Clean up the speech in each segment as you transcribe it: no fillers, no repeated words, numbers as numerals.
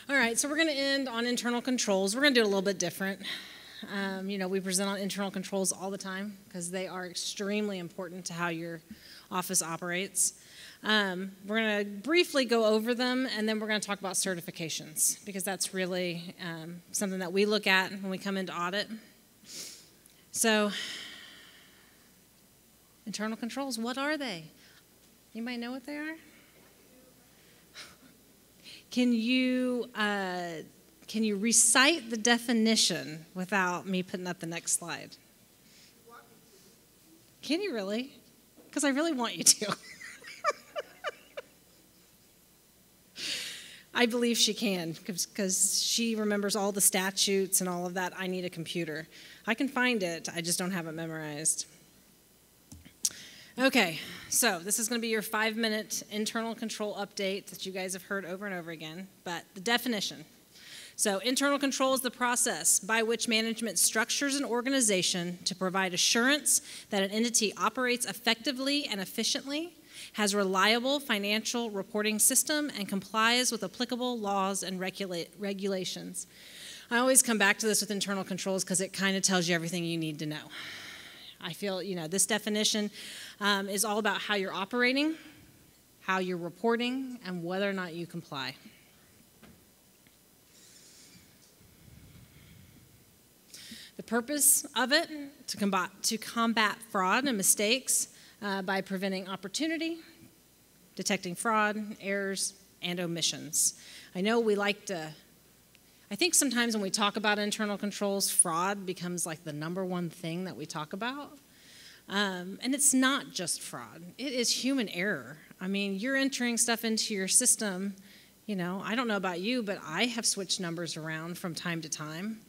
All right, so we're going to end on internal controls. We're going to do it a little bit different. We present on internal controls all the time because they are extremely important to how your office operates. We're going to briefly go over them, and then we're going to talk about certifications because that's really something that we look at when we come into audit. So, internal controls, what are they? Anybody know what they are? Can you recite the definition without me putting up the next slide? Can you really? Because I really want you to. I believe she can because she remembers all the statutes and all of that. I need a computer. I can find it. I just don't have it memorized. Okay, so this is going to be your 5-minute internal control update that you guys have heard over and over again, but the definition. So internal control is the process by which management structures an organization to provide assurance that an entity operates effectively and efficiently, has reliable financial reporting system, and complies with applicable laws and regulations. I always come back to this with internal controls because it kind of tells you everything you need to know. I feel, this definition is all about how you're operating, how you're reporting, and whether or not you comply. The purpose of it, to combat fraud and mistakes by preventing opportunity, detecting fraud, errors, and omissions. I know I think sometimes when we talk about internal controls, fraud becomes like the number one thing that we talk about. And it's not just fraud. It is human error. I mean, you're entering stuff into your system. I don't know about you, but I have switched numbers around from time to time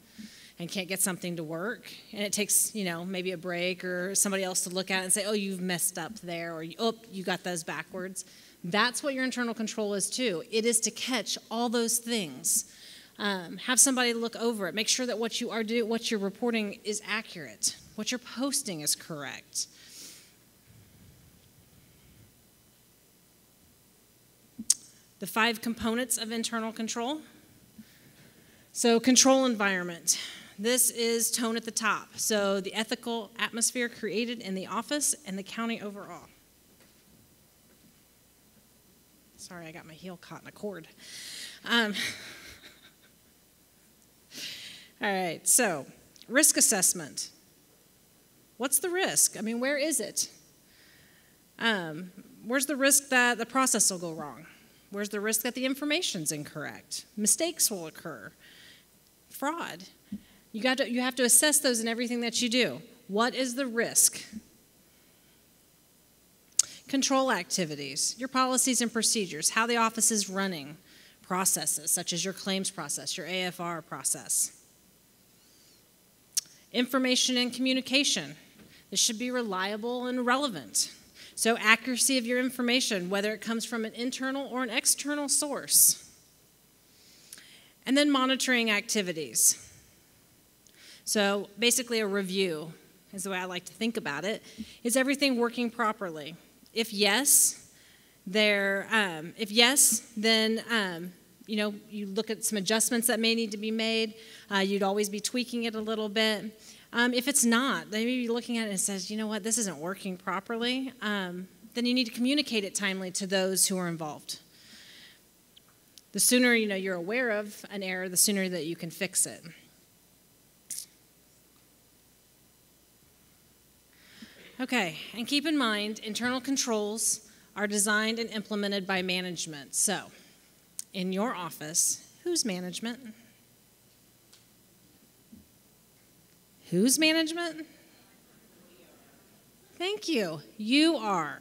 and can't get something to work. And it takes, maybe a break or somebody else to look at it and say, oh, you've messed up there, or you got those backwards. That's what your internal control is too. It is to catch all those things. Have somebody look over it. Make sure that what you're reporting is accurate. What you're posting is correct. The 5 components of internal control. So control environment. This is tone at the top. So the ethical atmosphere created in the office and the county overall. Sorry, I got my heel caught in a cord. All right, so risk assessment. What's the risk? I mean, where is it? Where's the risk that the process will go wrong? Where's the risk that the information's incorrect? Mistakes will occur. Fraud. You have to assess those in everything that you do. What is the risk? Control activities, your policies and procedures, how the office is running, processes such as your claims process, your AFR process. Information and communication. This should be reliable and relevant. So accuracy of your information, whether it comes from an internal or an external source. And then monitoring activities. So basically a review is the way I like to think about it. Is everything working properly? If yes, then you look at some adjustments that may need to be made. You'd always be tweaking it a little bit. If it's not, then maybe you're looking at it and says, you know what, this isn't working properly. Then you need to communicate it timely to those who are involved. The sooner you're aware of an error, the sooner that you can fix it. Okay, and keep in mind, internal controls are designed and implemented by management. So, in your office, who's management? Who's management? Thank you. You are.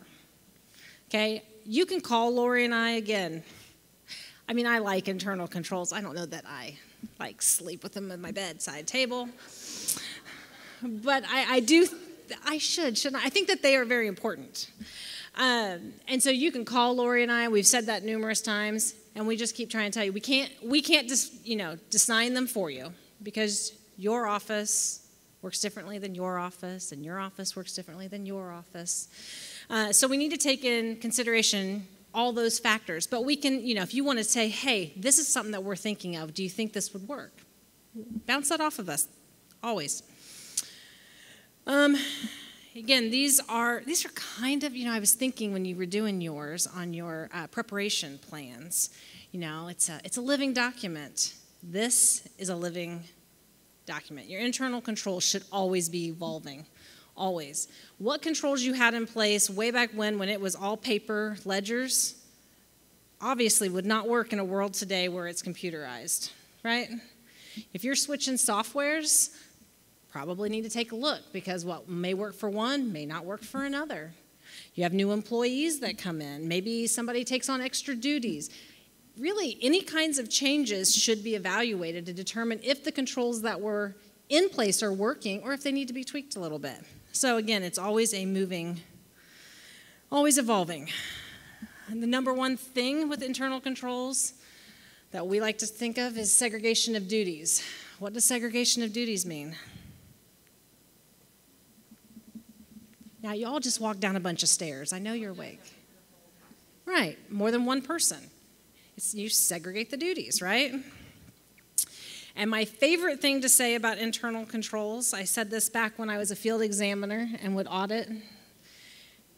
Okay, you can call Lori and I again. I mean, I like internal controls. I don't know that I sleep with them at my bedside table. But I shouldn't I? I think that they are very important. And so you can call Lori and I. We've said that numerous times, and we just keep trying to tell you we can't just design them for you because your office works differently than your office, and your office works differently than your office. So we need to take in consideration all those factors. But we can, if you want to say, hey, this is something that we're thinking of, do you think this would work? Bounce that off of us, always. Again, these are kind of, I was thinking when you were doing yours on your preparation plans, it's a living document. This is a living document. Your internal controls should always be evolving, always. What controls you had in place way back when it was all paper ledgers, obviously would not work in a world today where it's computerized, right? If you're switching softwares, probably need to take a look, because what may work for one may not work for another. You have new employees that come in. Maybe somebody takes on extra duties. Really, any kinds of changes should be evaluated to determine if the controls that were in place are working or if they need to be tweaked a little bit. So again, it's always a moving, always evolving. And the number one thing with internal controls that we like to think of is segregation of duties. What does segregation of duties mean? Now, you all just walked down a bunch of stairs. I know you're awake. Right, more than one person. You segregate the duties, right? And my favorite thing to say about internal controls, I said this back when I was a field examiner and would audit,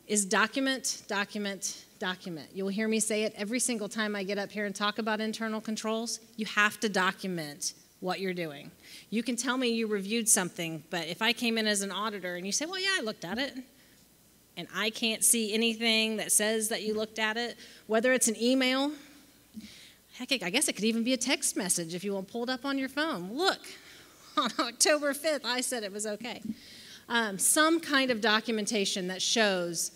is document, document, document. You'll hear me say it every single time I get up here and talk about internal controls. You have to document what you're doing. You can tell me you reviewed something, but if I came in as an auditor and you say, well, yeah, I looked at it, and I can't see anything that says that you looked at it, whether it's an email, heck, I guess it could even be a text message if you want pulled up on your phone. Look, on October 5th, I said it was okay. Some kind of documentation that shows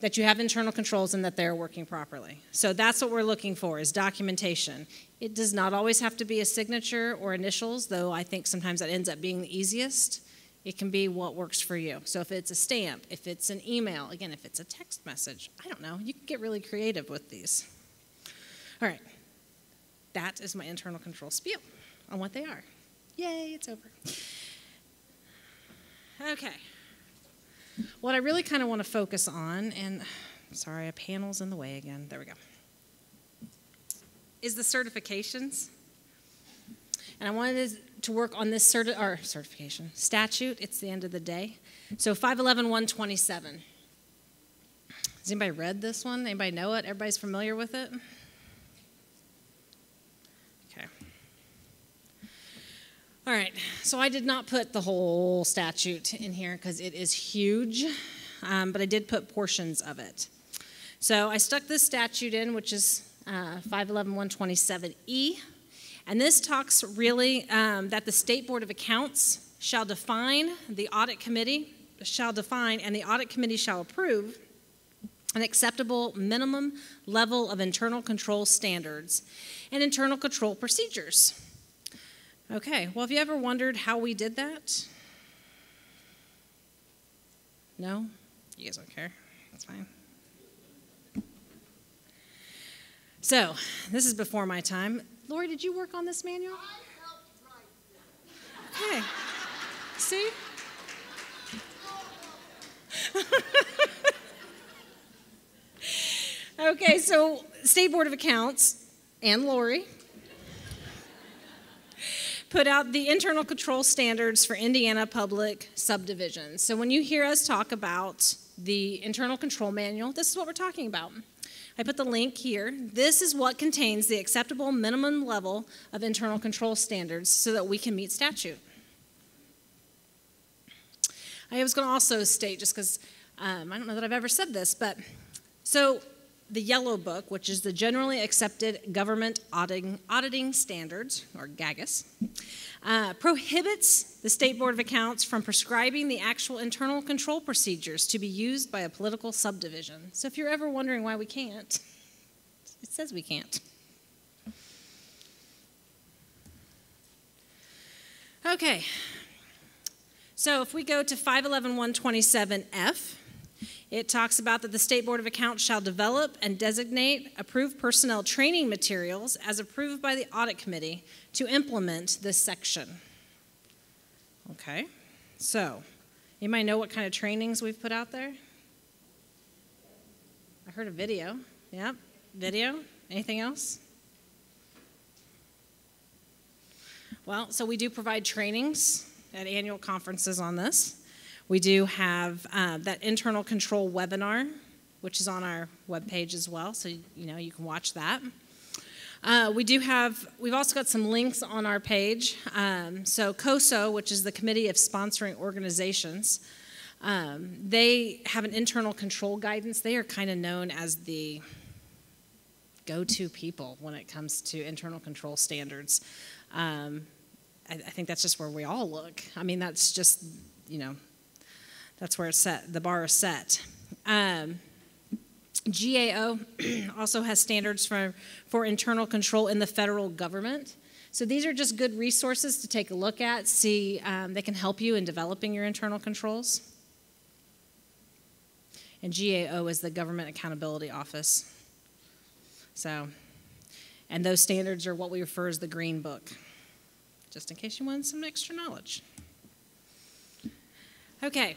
that you have internal controls and that they're working properly. So that's what we're looking for, is documentation. It does not always have to be a signature or initials, though I think sometimes that ends up being the easiest. It can be what works for you. So if it's a stamp, if it's an email, again, if it's a text message, I don't know. You can get really creative with these. All right. That is my internal control spiel on what they are. Yay, it's over. Okay. What I really kind of want to focus on, and sorry, a panel's in the way again. There we go. Is the certifications. And I wanted to work on this certification. Statute, it's the end of the day. So 511-127. Has anybody read this one? Anybody know it? Everybody's familiar with it? Okay. All right, so I did not put the whole statute in here because it is huge, but I did put portions of it. So I stuck this statute in, which is 511-127E, and this talks really that the State Board of Accounts shall define, the audit committee shall define, and the audit committee shall approve an acceptable minimum level of internal control standards and internal control procedures. Okay, well, have you ever wondered how we did that? No? You guys don't care? That's fine. So, this is before my time. Lori, did you work on this manual? I helped write this. Okay. See? Okay, so State Board of Accounts and Lori put out the internal control standards for Indiana public subdivisions. So when you hear us talk about the internal control manual, this is what we're talking about. I put the link here. This is what contains the acceptable minimum level of internal control standards so that we can meet statute. I was going to also state, just because I don't know that I've ever said this, but so the Yellow Book, which is the Generally Accepted Government Auditing Standards, or GAGAS, prohibits the State Board of Accounts from prescribing the actual internal control procedures to be used by a political subdivision. So if you're ever wondering why we can't, it says we can't. Okay, so if we go to 511-127F, it talks about that the State Board of Accounts shall develop and designate approved personnel training materials as approved by the Audit Committee to implement this section. Okay, so you might know what kind of trainings we've put out there? I heard a video. Yep. Video. Anything else? Well, so we do provide trainings at annual conferences on this. We do have that internal control webinar, which is on our webpage as well, so you can watch that. We've also got some links on our page. So COSO, which is the Committee of Sponsoring Organizations, they have an internal control guidance. They are kind of known as the go-to people when it comes to internal control standards. I think that's just where we all look. I mean, that's just, that's where it's set. The bar is set. GAO also has standards for internal control in the federal government. So these are just good resources to take a look at, see they can help you in developing your internal controls. And GAO is the Government Accountability Office. So, and those standards are what we refer as the Green Book, just in case you want some extra knowledge. Okay,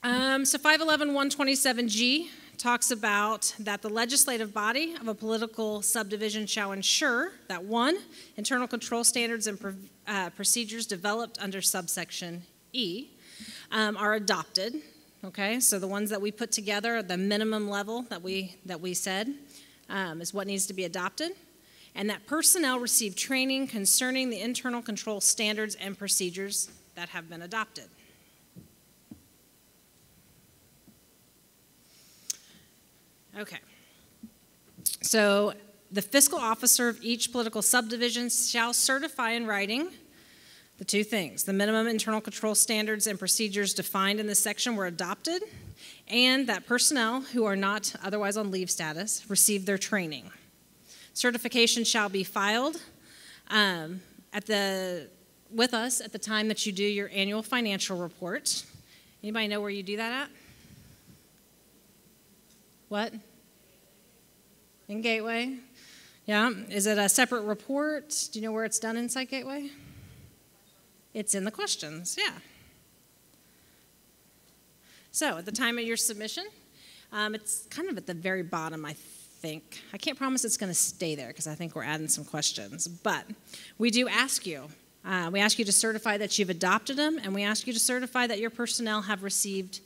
so 511-127G talks about that the legislative body of a political subdivision shall ensure that, 1, internal control standards and procedures developed under subsection E are adopted. Okay, so the ones that we put together, the minimum level that we said is what needs to be adopted, and that personnel receive training concerning the internal control standards and procedures that have been adopted. Okay, so the fiscal officer of each political subdivision shall certify in writing the two things: the minimum internal control standards and procedures defined in this section were adopted, and that personnel who are not otherwise on leave status receive their training. Certification shall be filed with us at the time that you do your annual financial report. Anybody know where you do that at? What? In Gateway? Yeah. Is it a separate report? Do you know where it's done inside Gateway? It's in the questions, yeah. So at the time of your submission, it's kind of at the very bottom, I think. I can't promise it's going to stay there because I think we're adding some questions. But we do ask you. We ask you to certify that you've adopted them, and we ask you to certify that your personnel have received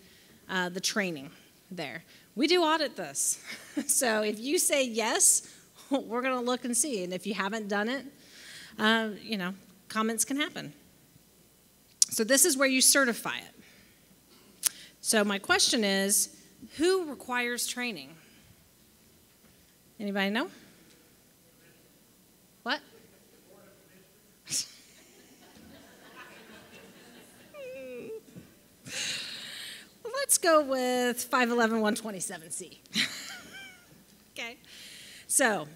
the training there. We do audit this. So if you say yes, we're going to look and see. And if you haven't done it, comments can happen. So this is where you certify it. So my question is, who requires training? Anybody know? What? Let's go with 511-127C. Okay. So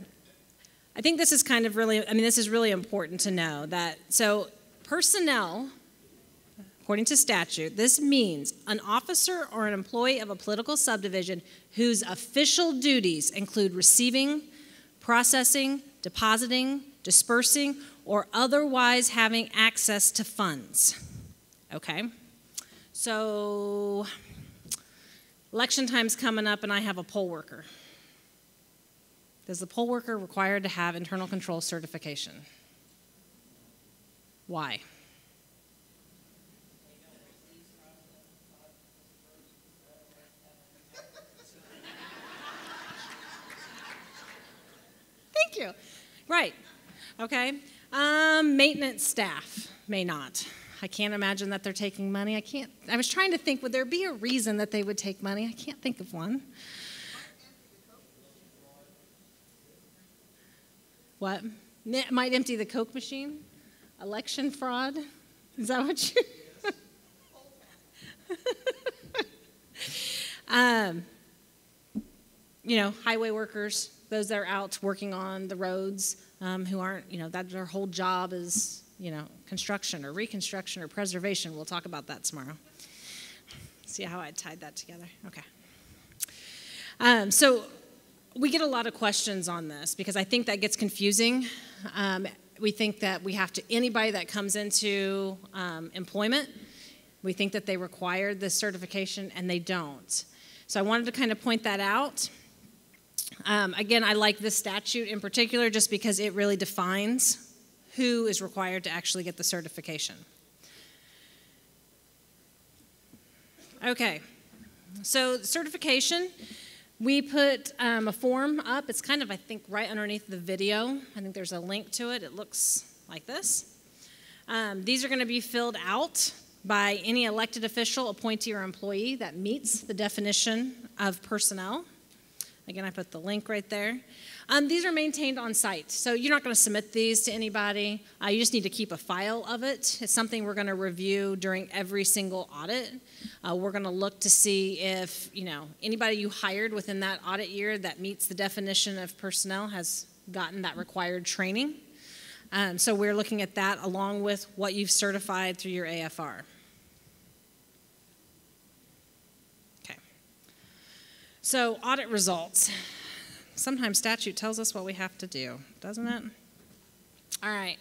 I think this is this is really important to know that, so personnel, according to statute, this means an officer or an employee of a political subdivision whose official duties include receiving, processing, depositing, dispersing, or otherwise having access to funds. Okay? So election time's coming up and I have a poll worker. Is the poll worker required to have internal control certification? Why? Thank you. Right. Okay. Maintenance staff may not. I can't imagine that they're taking money. I was trying to think, would there be a reason that they would take money? I can't think of one. What? Might empty the Coke machine? Election fraud? Is that what you... highway workers, those that are out working on the roads, who aren't, that their whole job is, construction or reconstruction or preservation. We'll talk about that tomorrow. See how I tied that together? Okay. So we get a lot of questions on this because I think that gets confusing. We think that we have to, anybody that comes into employment, we think that they require this certification, and they don't. So I wanted to kind of point that out. Again, I like this statute in particular just because it really defines who is required to actually get the certification. Okay, so certification, we put a form up. It's kind of, I think, right underneath the video. I think there's a link to it. It looks like this. These are going to be filled out by any elected official, appointee, or employee that meets the definition of personnel. Again, I put the link right there. These are maintained on site, so you're not going to submit these to anybody. You just need to keep a file of it. It's something we're going to review during every single audit. We're going to look to see if, anybody you hired within that audit year that meets the definition of personnel has gotten that required training. So we're looking at that along with what you've certified through your AFR. So audit results. Sometimes statute tells us what we have to do, doesn't it? All right.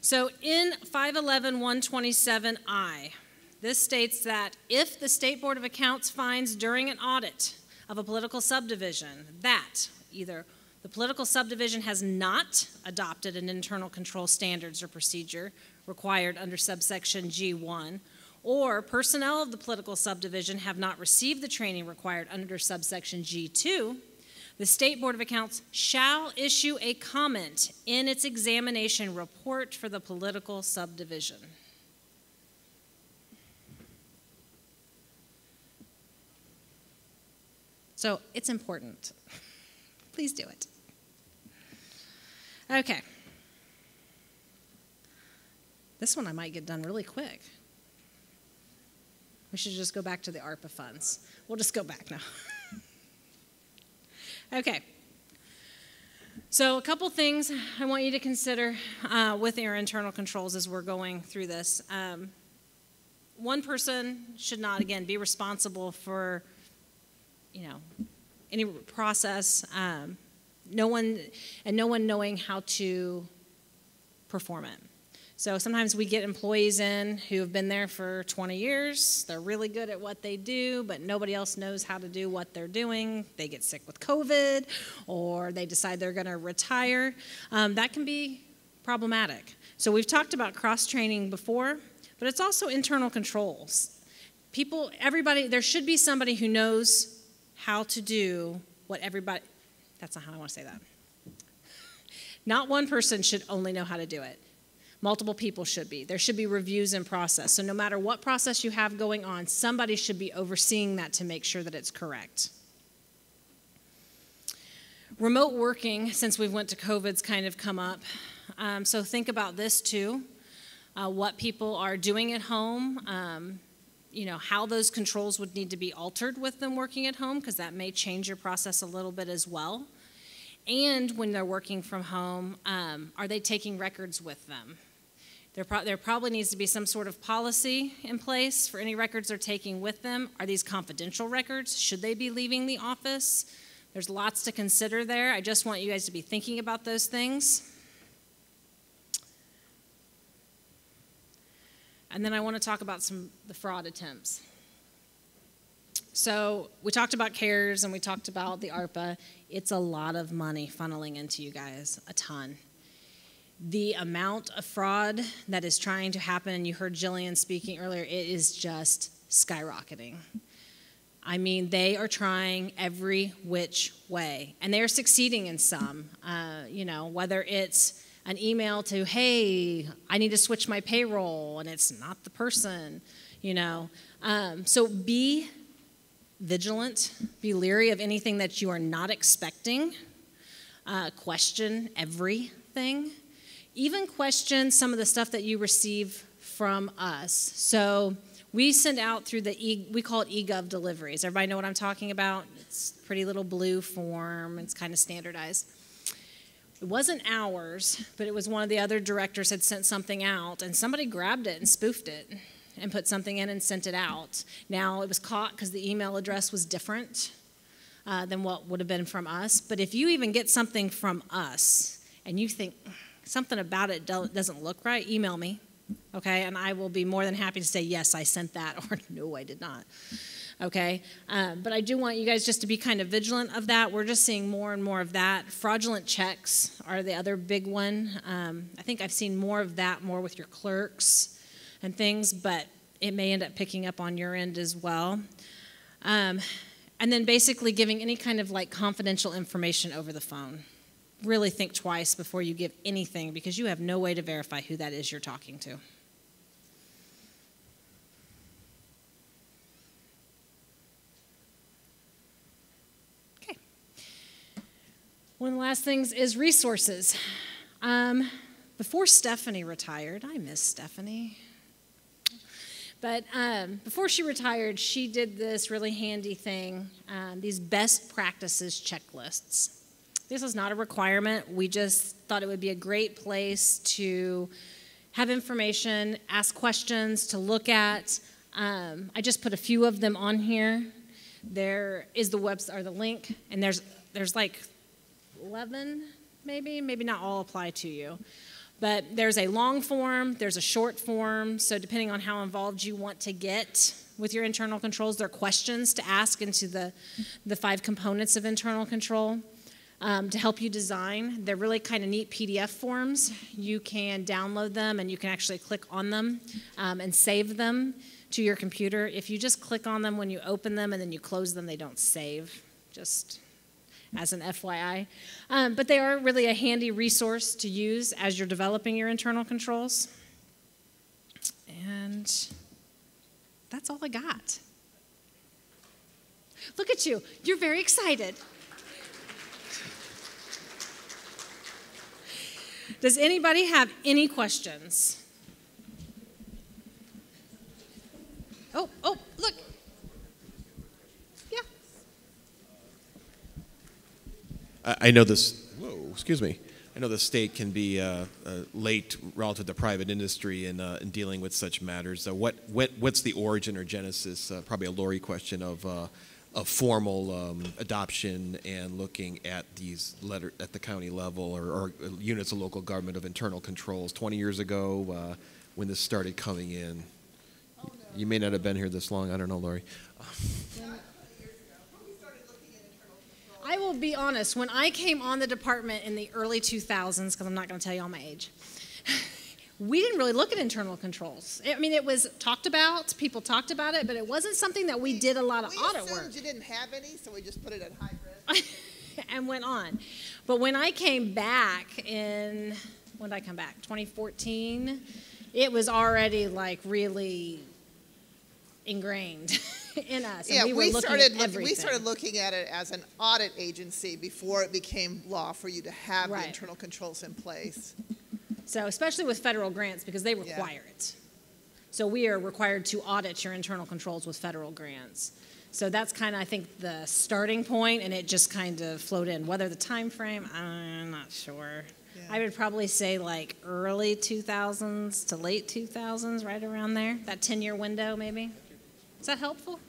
So in 511-127I, this states that if the State Board of Accounts finds during an audit of a political subdivision that either the political subdivision has not adopted an internal control standards or procedure required under subsection G1, or personnel of the political subdivision have not received the training required under subsection G2, the State Board of Accounts shall issue a comment in its examination report for the political subdivision. So it's important. Please do it. Okay. This one I might get done really quick. We should just go back to the ARPA funds. We'll just go back now. Okay. So a couple things I want you to consider with your internal controls as we're going through this. One person should not, again, be responsible for, any process. No one knowing how to perform it. So sometimes we get employees in who have been there for 20 years. They're really good at what they do, but nobody else knows how to do what they're doing. They get sick with COVID, or they decide they're going to retire. That can be problematic. So we've talked about cross-training before, but it's also internal controls. Everybody, there should be somebody who knows how to do what everybody, that's not how I want to say that. Not one person should only know how to do it. Multiple people should be. There should be reviews in process. So no matter what process you have going on, somebody should be overseeing that to make sure that it's correct. Remote working, since we went to COVID's kind of come up. So think about this too. What people are doing at home, how those controls would need to be altered with them working at home, because that may change your process a little bit as well. And when they're working from home, are they taking records with them? There probably needs to be some sort of policy in place for any records they're taking with them. Are these confidential records? Should they be leaving the office? There's lots to consider there. I just want you guys to be thinking about those things. And then I want to talk about the fraud attempts. So we talked about CARES and we talked about the ARPA. It's a lot of money funneling into you guys, a ton. The amount of fraud that is trying to happen, and you heard Jillian speaking earlier, it is just skyrocketing. I mean, they are trying every which way, and they are succeeding in some, whether it's an email to, hey, I need to switch my payroll, and it's not the person, So be vigilant, be leery of anything that you are not expecting, question everything, even question some of the stuff that you receive from us. So we send out through we call it eGov deliveries. Everybody know what I'm talking about? It's a pretty little blue form. It's kind of standardized. It wasn't ours, but it was one of the other directors had sent something out, and somebody grabbed it and spoofed it and put something in and sent it out. Now, it was caught because the email address was different than what would have been from us. But if you even get something from us and you think something about it doesn't look right, email me, okay? And I will be more than happy to say, yes, I sent that, or no, I did not. Okay, but I do want you guys just to be kind of vigilant of that. We're just seeing more and more of that. Fraudulent checks are the other big one. I think I've seen more of that, more with your clerks and things, but it may end up picking up on your end as well. And then basically giving any kind of like confidential information over the phone. Really think twice before you give anything, because you have no way to verify who that is you're talking to. One of the last things is resources. Before Stephanie retired, I miss Stephanie. But before she retired, she did this really handy thing, these best practices checklists. This is not a requirement. We just thought it would be a great place to have information, ask questions, to look at. I just put a few of them on here. There is the website or the link, and there's like 11, maybe not all apply to you. But there's a long form, there's a short form, so depending on how involved you want to get with your internal controls, there are questions to ask into the 5 components of internal control to help you design. They're really kind of neat PDF forms. You can download them and you can actually click on them and save them to your computer. If you just click on them when you open them and then you close them, they don't save, just as an FYI. But they are really a handy resource to use as you're developing your internal controls. And that's all I got. Look at you. You're very excited. Does anybody have any questions? Oh, look. I know this. Excuse me. I know the state can be late relative to private industry in dealing with such matters. What's the origin or genesis? Probably a Lori question of formal adoption and looking at these at the county level or units of local government of internal controls 20 years ago when this started coming in. Oh, no. You may not have been here this long. I don't know, Lori. I will be honest, when I came on the department in the early 2000s, because I'm not going to tell you all my age, we didn't really look at internal controls. I mean, it was talked about, people talked about it, but it wasn't something that we did a lot of audit work. We assumed you didn't have any, so we just put it at high risk. And went on. But when I came back when did I come back? 2014, it was already like really ingrained in us. Yeah, and we started looking at it as an audit agency before it became law for you to have the internal controls in place. So especially with federal grants, because they require it. So we are required to audit your internal controls with federal grants. So that's kind of, I think, the starting point, and it just kind of flowed in. Whether the time frame, I'm not sure. Yeah. I would probably say like early 2000s to late 2000s, right around there. That 10-year window, maybe. Is that helpful?